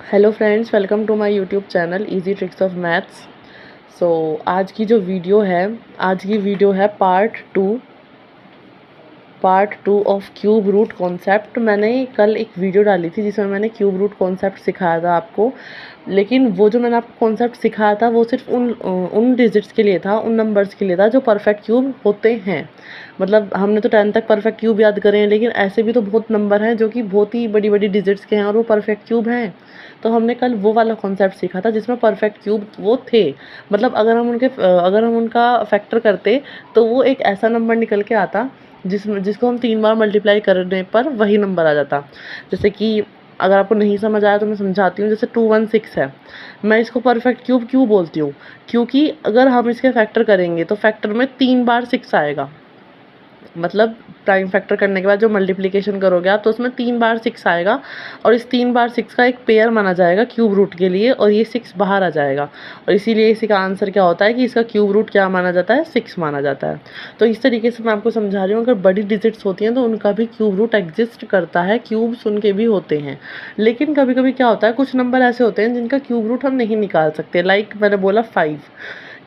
Hello friends, welcome to my YouTube channel easy tricks of maths. So आज की जो video है, आज की वीडियो है part two of cube root concept. मैंने कल एक वीडियो डाली थी जिसमें मैंने क्यूब रूट कॉन्सेप्ट सिखाया था आपको, लेकिन वो जो मैंने आपको कॉन्सेप्ट सिखाया था वो सिर्फ उन डिजिट्स के लिए था, उन नंबर्स के लिए था जो परफेक्ट क्यूब होते हैं। मतलब हमने तो 10 तक परफेक्ट क्यूब याद करे हैं, लेकिन ऐसे भी तो बहुत नंबर हैं जो कि बहुत ही बड़ी बड़ी डिजिट्स के हैं और वो परफेक्ट क्यूब हैं। तो हमने कल वो वाला कॉन्सेप्ट सीखा था जिसमें परफेक्ट क्यूब वो थे। मतलब अगर हम उनका फैक्टर करते तो वो एक ऐसा नंबर निकल के आता जिसको हम 3 बार मल्टीप्लाई करने पर वही नंबर आ जाता। जैसे कि अगर आपको नहीं समझ आया तो मैं समझाती हूँ। जैसे 216 है, मैं इसको परफेक्ट क्यूब क्यों बोलती हूँ, क्योंकि अगर हम इसके फैक्टर करेंगे तो फैक्टर में 3 बार 6 आएगा। मतलब प्राइम फैक्टर करने के बाद जो मल्टीप्लिकेशन करोगे आप तो उसमें 3 बार 6 आएगा, और इस 3 बार 6 का एक पेयर माना जाएगा क्यूब रूट के लिए, और ये 6 बाहर आ जाएगा। और इसीलिए इसी का आंसर क्या होता है कि इसका क्यूब रूट क्या माना जाता है, 6 माना जाता है। तो इस तरीके से मैं आपको समझा रही हूँ। अगर बड़ी डिजिट्स होती हैं तो उनका भी क्यूब रूट एग्जिस्ट करता है, क्यूब्स उनके भी होते हैं। लेकिन कभी कभी क्या होता है, कुछ नंबर ऐसे होते हैं जिनका क्यूब रूट हम नहीं निकाल सकते। लाइक मैंने बोला 5,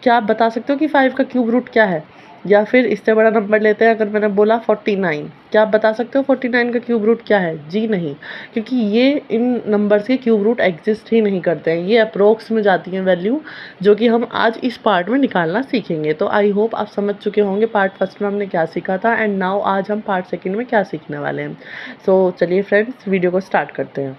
क्या आप बता सकते हो कि 5 का क्यूब रूट क्या है? या फिर इससे बड़ा नंबर लेते हैं, अगर मैंने बोला 49, क्या आप बता सकते हो 49 का क्यूब रूट क्या है? जी नहीं, क्योंकि ये इन नंबर्स के क्यूब रूट एग्जिस्ट ही नहीं करते हैं। ये अप्रोक्स में जाती हैं वैल्यू, जो कि हम आज इस पार्ट में निकालना सीखेंगे। तो आई होप आप समझ चुके होंगे पार्ट फर्स्ट में हमने क्या सीखा था, एंड नाउ आज हम पार्ट सेकेंड में क्या सीखने वाले हैं। सो चलिए फ्रेंड्स, वीडियो को स्टार्ट करते हैं।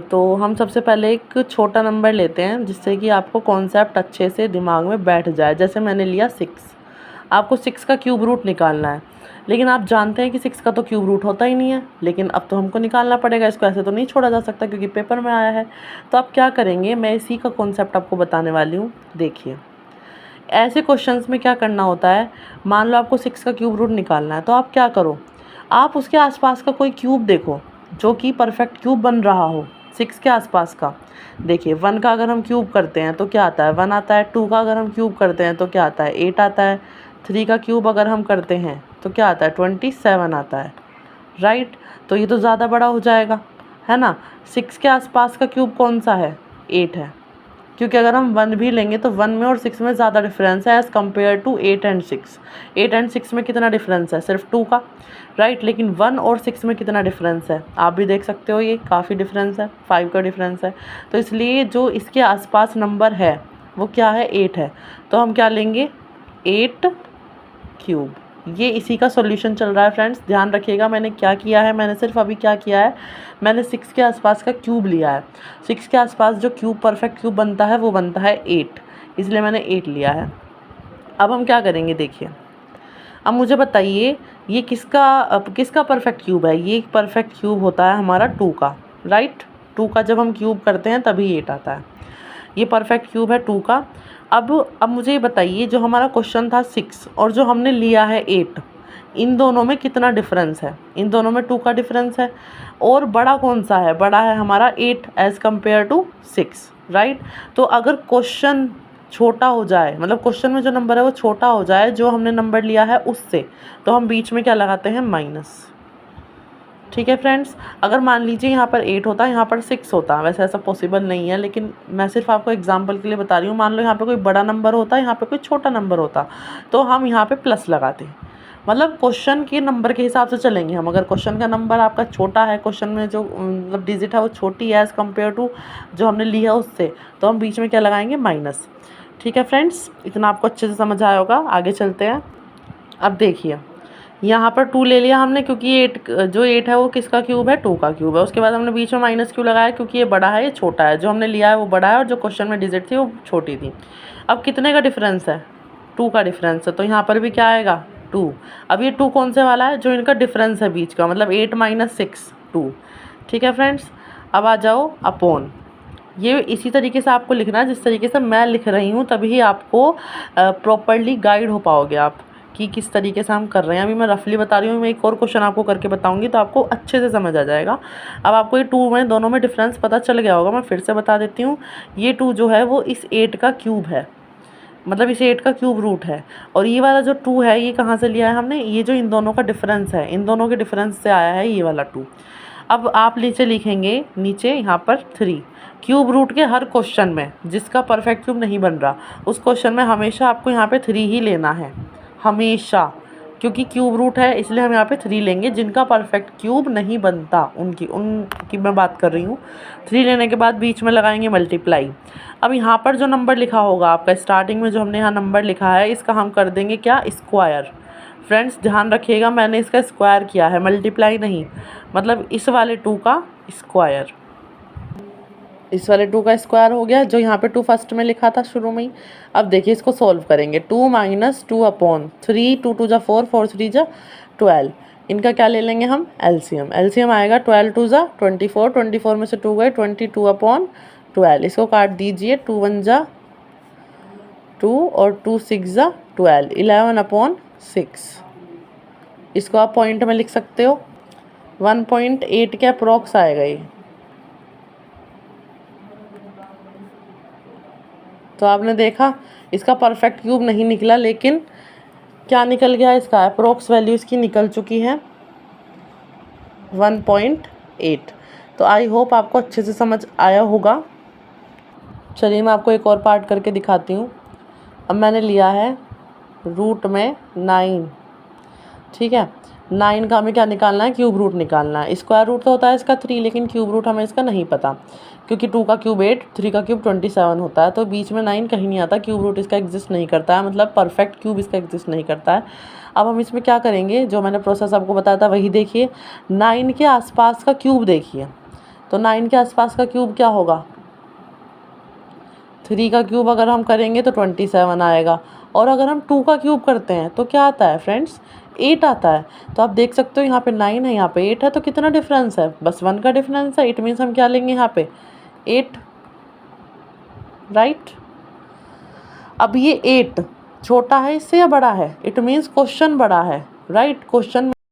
तो हम सबसे पहले एक छोटा नंबर लेते हैं जिससे कि आपको कॉन्सेप्ट अच्छे से दिमाग में बैठ जाए। जैसे मैंने लिया 6, आपको 6 का क्यूब रूट निकालना है, लेकिन आप जानते हैं कि 6 का तो क्यूब रूट होता ही नहीं है। लेकिन अब तो हमको निकालना पड़ेगा, इसको ऐसे तो नहीं छोड़ा जा सकता क्योंकि पेपर में आया है। तो आप क्या करेंगे, मैं इसी का कॉन्सेप्ट आपको बताने वाली हूँ। देखिए, ऐसे क्वेश्चंस में क्या करना होता है, मान लो आपको 6 का क्यूब रूट निकालना है, तो आप क्या करो, आप उसके आसपास का कोई क्यूब देखो जो कि परफेक्ट क्यूब बन रहा हो 6 के आसपास का। देखिए 1 का अगर हम क्यूब करते हैं तो क्या आता है, 1 आता है। 2 का अगर हम क्यूब करते हैं तो क्या आता है, 8 आता है। 3 का क्यूब अगर हम करते हैं तो क्या आता है, 27 आता है। राइट, तो ये तो ज़्यादा बड़ा हो जाएगा, है ना। 6 के आसपास का क्यूब कौन सा है, 8 है। क्योंकि अगर हम 1 भी लेंगे तो 1 में और 6 में ज़्यादा डिफरेंस है as compare to 8 and 6। 8 and 6 में कितना डिफरेंस है, सिर्फ 2 का। राइट, लेकिन 1 और 6 में कितना डिफरेंस है, आप भी देख सकते हो, ये काफ़ी डिफरेंस है, 5 का डिफरेंस है। तो इसलिए जो इसके आसपास नंबर है वो क्या है, 8 है। तो हम क्या लेंगे, 8 क्यूब। ये इसी का सॉल्यूशन चल रहा है फ्रेंड्स, ध्यान रखिएगा। मैंने क्या किया है, मैंने सिर्फ अभी क्या किया है, मैंने 6 के आसपास का क्यूब लिया है। 6 के आसपास जो क्यूब परफेक्ट क्यूब बनता है वो बनता है 8, इसलिए मैंने 8 लिया है। अब हम क्या करेंगे, देखिए, अब मुझे बताइए ये किसका परफेक्ट क्यूब है। ये परफेक्ट क्यूब होता है हमारा 2 का। राइट, 2 का जब हम क्यूब करते हैं तभी 8 आता है। ये परफेक्ट क्यूब है 2 का। अब मुझे ये बताइए, जो हमारा क्वेश्चन था 6 और जो हमने लिया है 8, इन दोनों में कितना डिफरेंस है। इन दोनों में 2 का डिफरेंस है, और बड़ा कौन सा है, बड़ा है हमारा 8 एज़ कम्पेयर टू 6। राइट, तो अगर क्वेश्चन छोटा हो जाए, मतलब क्वेश्चन में जो नंबर है वो छोटा हो जाए जो हमने नंबर लिया है उससे, तो हम बीच में क्या लगाते हैं, माइनस। ठीक है फ्रेंड्स, अगर मान लीजिए यहाँ पर 8 होता, यहाँ पर 6 होता, वैसे ऐसा पॉसिबल नहीं है, लेकिन मैं सिर्फ आपको एग्जांपल के लिए बता रही हूँ। मान लो यहाँ पे कोई बड़ा नंबर होता, यहाँ पे कोई छोटा नंबर होता, तो हम यहाँ पे प्लस लगाते। मतलब क्वेश्चन के नंबर के हिसाब से चलेंगे हम। अगर क्वेश्चन का नंबर आपका छोटा है, क्वेश्चन में जो मतलब डिजिट है वो छोटी है एज़ कम्पेयर टू जो हमने लिया है उससे, तो हम बीच में क्या लगाएंगे, माइनस। ठीक है फ्रेंड्स, इतना आपको अच्छे से समझ आया होगा। आगे चलते हैं। अब देखिए, यहाँ पर 2 ले लिया हमने क्योंकि 8 है वो किसका क्यूब है, 2 का क्यूब है। उसके बाद हमने बीच में माइनस क्यों लगाया, क्योंकि ये बड़ा है ये छोटा है। जो हमने लिया है वो बड़ा है और जो क्वेश्चन में डिजिट थी वो छोटी थी। अब कितने का डिफरेंस है, 2 का डिफरेंस है, तो यहाँ पर भी क्या आएगा, 2। अब ये 2 कौन से वाला है, जो इनका डिफरेंस है बीच का, मतलब 8 - 6 2। ठीक है फ्रेंड्स, अब आ जाओ अपॉन। ये इसी तरीके से आपको लिखना है जिस तरीके से मैं लिख रही हूँ, तभी आपको प्रॉपरली गाइड हो पाओगे आप कि किस तरीके से हम कर रहे हैं। अभी मैं रफली बता रही हूँ, मैं एक और क्वेश्चन आपको करके बताऊँगी तो आपको अच्छे से समझ आ जाएगा। अब आपको ये 2 में दोनों में डिफरेंस पता चल गया होगा। मैं फिर से बता देती हूँ, ये 2 जो है वो इस 8 का क्यूब है, मतलब इस 8 का क्यूब रूट है। और ये वाला जो 2 है ये कहाँ से लिया है हमने, ये जो इन दोनों का डिफरेंस है, इन दोनों के डिफरेंस से आया है ये वाला 2। अब आप नीचे लिखेंगे, नीचे यहाँ पर 3 क्यूब रूट के हर क्वेश्चन में जिसका परफेक्ट क्यूब नहीं बन रहा उस क्वेश्चन में हमेशा आपको यहाँ पे 3 ही लेना है, हमेशा, क्योंकि क्यूब रूट है इसलिए हम यहाँ पे 3 लेंगे। जिनका परफेक्ट क्यूब नहीं बनता उनकी मैं बात कर रही हूँ। 3 लेने के बाद बीच में लगाएंगे मल्टीप्लाई। अब यहाँ पर जो नंबर लिखा होगा आपका स्टार्टिंग में, जो हमने यहाँ नंबर लिखा है, इसका हम कर देंगे क्या, स्क्वायर। फ्रेंड्स ध्यान रखिएगा, मैंने इसका स्क्वायर किया है, मल्टीप्लाई नहीं, मतलब इस वाले 2 का स्क्वायर, इस वाले 2 का स्क्वायर हो गया, जो यहाँ पे 2 फर्स्ट में लिखा था शुरू में ही। अब देखिए इसको सॉल्व करेंगे, 2 - 2 अपॉन 3, 2 2 जा 4, 4 3 जा 12। इनका क्या ले लेंगे हम, एलसीएम। एलसीएम आएगा 12 2 जा 24, 24 में से 2 गए, 22 अपॉन 12। इसको काट दीजिए, 2 1 जा 2 और 2 6 जा 12, 11 अपॉन 6। इसको आप पॉइंट में लिख सकते हो, 1.8 के अप्रॉक्स आएगा ये। तो आपने देखा इसका परफेक्ट क्यूब नहीं निकला, लेकिन क्या निकल गया, इसका अप्रोक्स वैल्यू इसकी निकल चुकी है 1.8। तो आई होप आपको अच्छे से समझ आया होगा। चलिए मैं आपको एक और पार्ट करके दिखाती हूँ। अब मैंने लिया है रूट में 9, ठीक है। 9 का हमें क्या निकालना है, क्यूब रूट निकालना है। स्क्वायर रूट तो होता है इसका 3, लेकिन क्यूब रूट हमें इसका नहीं पता, क्योंकि 2 का क्यूब 8, 3 का क्यूब 27 होता है। तो बीच में 9 कहीं नहीं आता, क्यूब रूट इसका एग्जिस्ट नहीं करता है, मतलब परफेक्ट क्यूब इसका एग्जिस्ट नहीं करता है। अब हम इसमें क्या करेंगे, जो मैंने प्रोसेस आपको बताया था वही देखिए। 9 के आसपास का क्यूब देखिए, तो 9 के आसपास का क्यूब क्या होगा, 3 का क्यूब अगर हम करेंगे तो 27 आएगा, और अगर हम 2 का क्यूब करते हैं तो क्या आता है फ्रेंड्स, 8 आता है। तो आप देख सकते हो यहाँ पे 9 है, यहाँ पे 8 है, तो कितना डिफरेंस है, बस 1 का डिफरेंस है। इट मीन्स हम क्या लेंगे यहाँ पे 8, राइट। अब ये 8 छोटा है इससे या बड़ा है, इट मीन्स क्वेश्चन बड़ा है, राइट। क्वेश्चन